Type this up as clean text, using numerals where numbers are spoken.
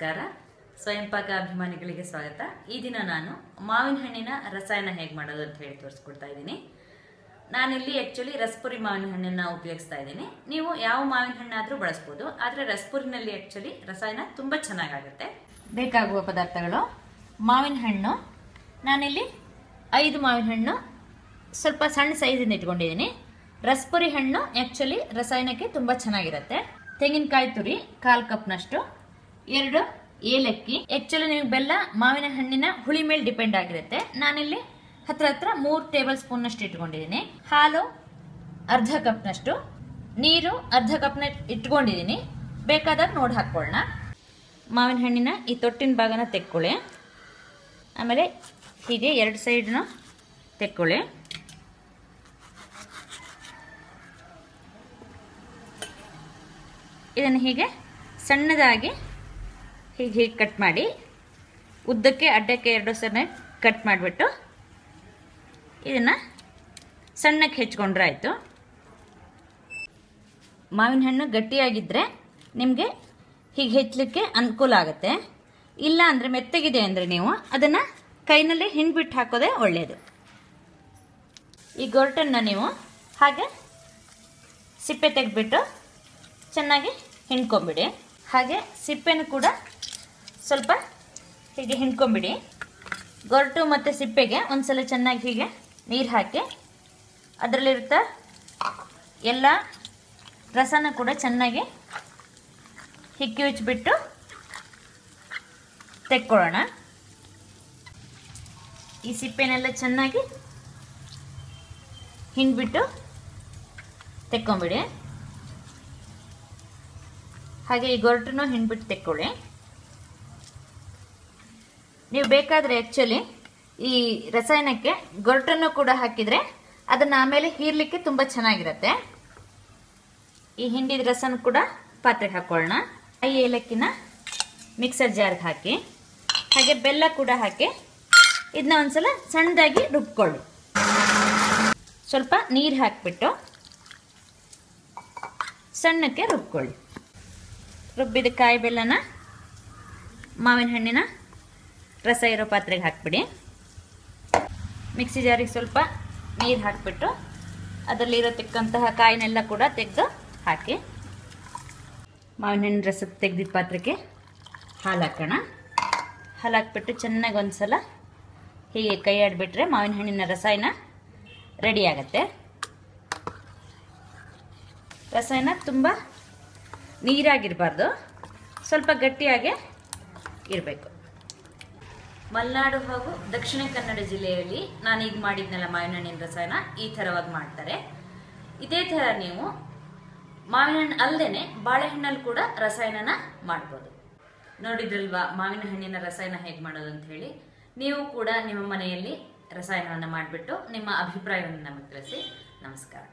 ನಮಸ್ಕಾರ. ಸ್ವಯಂ ಪಾಕ ಅಭಿಮಾನಿಗಳಿಗೆ ಸ್ವಾಗತ. ಈ ದಿನ ನಾನು ಮಾವಿನ ಹಣ್ಣಿನ ರಸಾಯನ ಹೇಗೆ ಮಾಡೋದು ಅಂತ ಹೇಳಿ ತೋರಿಸ್ಕೊಡ್ತಾ ಇದ್ದೀನಿ. ನಾನಿಲ್ಲಿ ಆಕ್ಚುಲಿ ರಸಪುರಿ ಮಾವಿನ ಹಣ್ಣನ್ನು ಉಪಯೋಗಿಸ್ತಾ ಇದ್ದೀನಿ. ನೀವು ಯಾವ ಮಾವಿನ ಹಣ್ಣಾದರೂ ಬಳಸ್ಬೋದು, ಆದರೆ ರಸಪುರಿನಲ್ಲಿ ಆಕ್ಚುಲಿ ರಸಾಯನ ತುಂಬ ಚೆನ್ನಾಗಾಗುತ್ತೆ. ಬೇಕಾಗುವ ಪದಾರ್ಥಗಳು: ಮಾವಿನ ಹಣ್ಣು, ನಾನಿಲ್ಲಿ 5 ಮಾವಿನ ಹಣ್ಣು ಸ್ವಲ್ಪ ಸಣ್ಣ ಸೈಜಿಂದ ಇಟ್ಕೊಂಡಿದ್ದೀನಿ. ರಸಪುರಿ ಹಣ್ಣು ಆಕ್ಚುಲಿ ರಸಾಯನಕ್ಕೆ ತುಂಬ ಚೆನ್ನಾಗಿರುತ್ತೆ. ತೆಂಗಿನಕಾಯಿ ತುರಿ 1/4 ಕಪ್ನಷ್ಟು, 2 ಏಲಕ್ಕಿ. ಆಕ್ಚುಲಿ ನೀವು ಬೆಲ್ಲ ಮಾವಿನ ಹಣ್ಣಿನ ಹುಳಿ ಮೇಲೆ ಡಿಪೆಂಡ್ ಆಗಿರುತ್ತೆ. ನಾನಿಲ್ಲಿ ಹತ್ರ 3 ಟೇಬಲ್ ಸ್ಪೂನ್ನಷ್ಟು ಇಟ್ಕೊಂಡಿದ್ದೀನಿ. ಹಾಲು ಅರ್ಧ ಕಪ್ನಷ್ಟು, ನೀರು ಅರ್ಧ ಕಪ್ನ ಇಟ್ಕೊಂಡಿದ್ದೀನಿ. ಬೇಕಾದಾಗ ನೋಡಿ ಹಾಕೊಳ್ಳೋಣ. ಮಾವಿನ ಹಣ್ಣಿನ ಈ ತೊಟ್ಟಿನ ಭಾಗನ ತೆಕ್ಕೊಳ್ಳಿ. ಆಮೇಲೆ ಹೀಗೆ 2 ಸೈಡ್ನ ತೆಕ್ಕೊಳ್ಳಿ. ಇದನ್ನು ಹೀಗೆ ಸಣ್ಣದಾಗಿ ಹೀಗೆ ಕಟ್ ಮಾಡಿ, ಉದ್ದಕ್ಕೆ ಅಡ್ಡಕ್ಕೆ 2 ಸಲ ಕಟ್ ಮಾಡಿಬಿಟ್ಟು ಇದನ್ನು ಸಣ್ಣಕ್ಕೆ ಹೆಚ್ಚಿಕೊಂಡ್ರೆ ಆಯಿತು. ಮಾವಿನ ಹಣ್ಣು ಗಟ್ಟಿಯಾಗಿದ್ದರೆ ನಿಮಗೆ ಹೀಗೆ ಹೆಚ್ಚಲಿಕ್ಕೆ ಅನುಕೂಲ ಆಗುತ್ತೆ. ಇಲ್ಲ ಅಂದರೆ ಮೆತ್ತಗಿದೆ ಅಂದರೆ ನೀವು ಅದನ್ನು ಕೈನಲ್ಲಿ ಹಿಂಡ್ಬಿಟ್ಟು ಹಾಕೋದೇ ಒಳ್ಳೆಯದು. ಈ ಗೊರಟನ್ನು ನೀವು ಹಾಗೆ ಸಿಪ್ಪೆ ತೆಗೆದ್ಬಿಟ್ಟು ಚೆನ್ನಾಗಿ ಹಿಂಡ್ಕೊಂಬಿಡಿ. ಹಾಗೆ ಸಿಪ್ಪೆನೂ ಕೂಡ ಸ್ವಲ್ಪ ಹೀಗೆ ಹಿಂಡ್ಕೊಂಬಿಡಿ. ಗೊರಟು ಮತ್ತು ಸಿಪ್ಪೆಗೆ ಒಂದ್ಸಲ ಚೆನ್ನಾಗಿ ಹೀಗೆ ನೀರು ಹಾಕಿ ಅದರಲ್ಲಿರ್ತ ಎಲ್ಲ ರಸನ ಕೂಡ ಚೆನ್ನಾಗಿ ಹಿಕ್ಕಿ ಉಚ್ಚಿಬಿಟ್ಟು ತೆಕ್ಕೊಳ್ಳೋಣ. ಈ ಸಿಪ್ಪೆನೆಲ್ಲ ಚೆನ್ನಾಗಿ ಹಿಂಡ್ಬಿಟ್ಟು ತೆಕ್ಕೊಂಬಿಡಿ. ಹಾಗೆ ಈ ಗೊರಟನ್ನು ಹಿಂಡ್ಬಿಟ್ಟು ತೆಕ್ಕೊಳ್ಳಿ. ನೀವು ಬೇಕಾದರೆ ಆ್ಯಕ್ಚುಲಿ ಈ ರಸಾಯನಕ್ಕೆ ಗೊರಟನ್ನು ಕೂಡ ಹಾಕಿದರೆ ಅದನ್ನು ಆಮೇಲೆ ಹೀರ್ಲಿಕ್ಕೆ ತುಂಬ ಚೆನ್ನಾಗಿರುತ್ತೆ. ಈ ಹಿಂಡಿದ ರಸನ ಕೂಡ ಪಾತ್ರೆಗೆ ಹಾಕೊಳ್ಳೋಣ. ಈ ಏಲಕ್ಕಿನ ಮಿಕ್ಸರ್ ಜಾರ್ಗೆ ಹಾಕಿ, ಹಾಗೆ ಬೆಲ್ಲ ಕೂಡ ಹಾಕಿ ಇದನ್ನ ಒಂದ್ಸಲ ಸಣ್ಣದಾಗಿ ರುಬ್ಕೊಳ್ಳಿ. ಸ್ವಲ್ಪ ನೀರು ಹಾಕಿಬಿಟ್ಟು ಸಣ್ಣಕ್ಕೆ ರುಬ್ಕೊಳ್ಳಿ. ರುಬ್ಬಿದ ಕಾಯಿ ಬೆಲ್ಲನ ಮಾವಿನ ಹಣ್ಣಿನ ರಸ ಇರೋ ಪಾತ್ರೆಗೆ ಹಾಕಿಬಿಡಿ. ಮಿಕ್ಸಿ ಜಾರಿಗೆ ಸ್ವಲ್ಪ ನೀರು ಹಾಕಿಬಿಟ್ಟು ಅದರಲ್ಲಿರತಕ್ಕಂತಹ ಕಾಯಿನೆಲ್ಲ ಕೂಡ ತೆಗೆದು ಹಾಕಿ, ಮಾವಿನ ಹಣ್ಣಿನ ರಸ ತೆಗೆದಿದ್ದ ಪಾತ್ರಕ್ಕೆ ಹಾಲು ಹಾಕೋಣ. ಹಾಲು ಹಾಕ್ಬಿಟ್ಟು ಚೆನ್ನಾಗಿ ಒಂದ್ಸಲ ಹೀಗೆ ಕೈ ಆಡಿಬಿಟ್ರೆ ಮಾವಿನ ಹಣ್ಣಿನ ರಸಾಯನ ರೆಡಿ ಆಗುತ್ತೆ. ರಸಾಯನ ತುಂಬ ನೀರಾಗಿರಬಾರ್ದು, ಸ್ವಲ್ಪ ಗಟ್ಟಿಯಾಗೆ ಇರಬೇಕು. ಮಲೆನಾಡು ಹಾಗೂ ದಕ್ಷಿಣ ಕನ್ನಡ ಜಿಲ್ಲೆಯಲ್ಲಿ ನಾನೀಗ ಮಾಡಿದ್ನೆಲ್ಲ ಮಾವಿನ ಹಣ್ಣಿನ ರಸಾಯನ ಈ ಥರವಾಗಿ ಮಾಡ್ತಾರೆ. ಇದೇ ಥರ ನೀವು ಮಾವಿನ ಹಣ್ಣು ಅಲ್ಲದೆ ಬಾಳೆಹಣ್ಣಲ್ಲಿ ಕೂಡ ರಸಾಯನನ ಮಾಡ್ಬೋದು. ನೋಡಿದ್ರಲ್ವಾ ಮಾವಿನ ಹಣ್ಣಿನ ರಸಾಯನ ಹೇಗೆ ಮಾಡೋದು ಅಂತ ಹೇಳಿ. ನೀವು ಕೂಡ ನಿಮ್ಮ ಮನೆಯಲ್ಲಿ ರಸಾಯನವನ್ನು ಮಾಡಿಬಿಟ್ಟು ನಿಮ್ಮ ಅಭಿಪ್ರಾಯವನ್ನು ನಮಗೆ ತಿಳಿಸಿ. ನಮಸ್ಕಾರ.